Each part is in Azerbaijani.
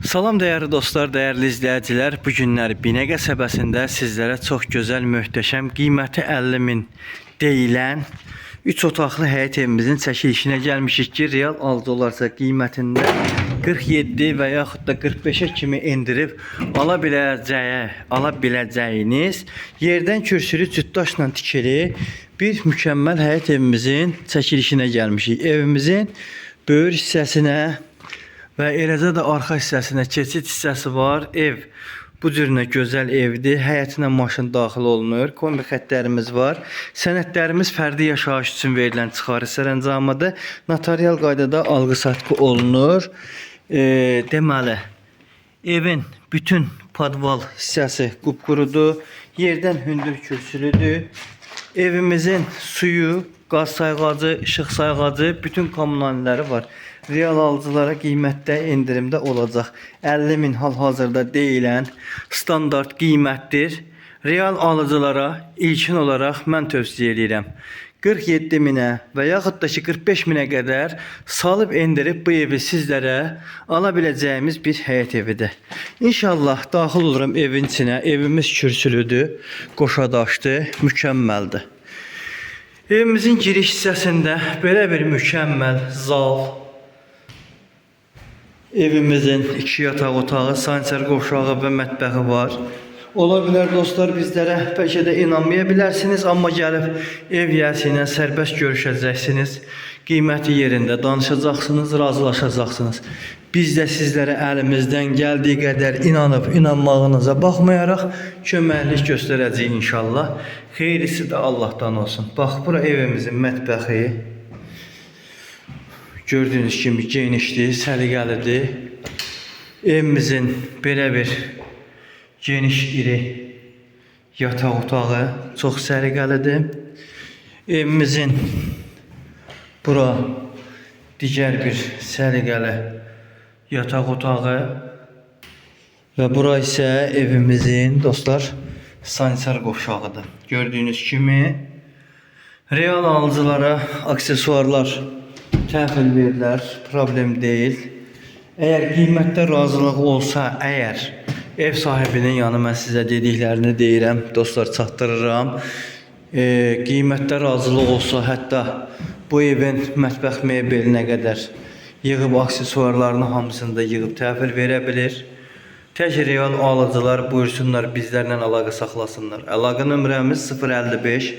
Salam değerli dostlar, değerli izleyiciler. Bu günlər Binə qəsəbəsində sizlərə çox gözəl, möhtəşəm, qiyməti 50 min deyilən 3 otaqlı həyət evimizin çəkilişinə gəlmişik ki, real alıcı olarsa qiymətində 47 və yaxud da 45'e kimi endirib ala biləcəyiniz yerdən kürsülü cütdaşla tikili bir mükəmməl həyət evimizin çəkilişinə gəlmişik. Evimizin böyür hissəsinə və eləcə də arxa hissəsinə keçid hissəsi var. Ev bu cürünə gözəl evdir. Həyətinə maşın daxil olunur. Kombi xəttlərimiz var. Sənədlərimiz fərdi yaşayış üçün verilən çıxarış sərəncamıdır. Notarial qaydada alqı-satqı olunur. Deməli, evin bütün podval hissəsi qupqurudur. Yerdən hündür kürsülüdür. Evimizin suyu, qaz sayğacı, işıq sayğacı, bütün kommunalləri var. Real alıcılara qiymətdə endirimdə olacaq. 50 min hal-hazırda deyilən standart qiymətdir. Real alıcılara ilkin olaraq mən tövsiyə edirəm. 47 minə və yaxud da ki 45 minə qədər salıb endirib bu evi sizlərə ala biləcəyimiz bir həyət evidir. İnşallah daxil olurum evin içinə. Evimiz kürsülüdür, qoşadaşdır, mükəmməldir. Evimizin giriş hissəsində belə bir mükəmməl zal, evimizin 2 yataq otağı, sanitar qovşağı və mətbəxi var. Ola bilər dostlar, bizlərə bəlkə də inanmaya bilərsiniz, amma gəlib ev yiyəsi ilə sərbəst görüşəcəksiniz. Qiyməti yerində danışacaqsınız, razılaşacaqsınız. Biz də sizlərə əlimizdən gəldiyi qədər inanıb inanmağınıza baxmayaraq köməklik göstərəcəyik inşallah. Xeyrisi də Allah'tan olsun. Bax, bura evimizin mətbəxi. Gördüğünüz kimi genişdir, səliqəlidir. Evimizin belə bir geniş iri yataq otağı çox səliqəlidir. Evimizin bura digər bir səliqəli yataq otağı və bura isə evimizin dostlar sanitar qovşağıdır. Gördüğünüz kimi real alıcılara aksesuarlar təhvil verirlər, problem deyil. Əgər qiymətdə razılıq olsa, ev sahibinin yanı mən sizə dediklərini deyirəm, dostlar çatdırıram. Qiymətdə razılıq olsa, hətta bu evin mətbəx mebelinə qədər yığıb aksesuarlarını hamısını da yığıb təhvil verə bilir. Tək real alıcılar buyursunlar, bizlərlə əlaqə saxlasınlar. Əlaqə nömrəmiz 055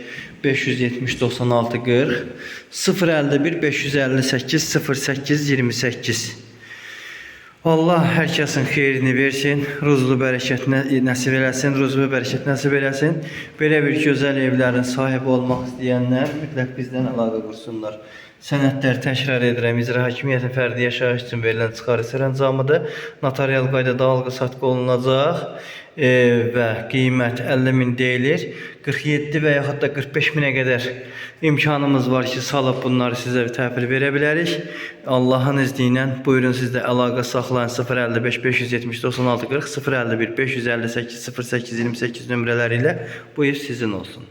570 96 40, 051 558 08 28. Allah hər kəsin xeyrini versin, ruzlu bərəkət nəsib eləsin, ruzlu bərəkət nəsib eləsin. Belə bir gözəl evlərin sahibi olmaq istəyənlər mütləq bizdən əlaqə qursunlar. Sənədlər təkrar edirəm, icra hakimiyyətin fərdi yaşayış üçün verilən çıxarış sərəncamıdır. Notarial qaydada alqı-satqı olunacaq və qiymət 50 min deyilir. 47 və yaxud da 45 minə qədər imkanımız var ki, salıb bunları sizə təhvil verə bilərik. Allahın izni ilə buyurun, siz də əlaqə saxlayın. 055 570 96 40, 051 558 08 28 nömrələri ilə bu ev sizin olsun.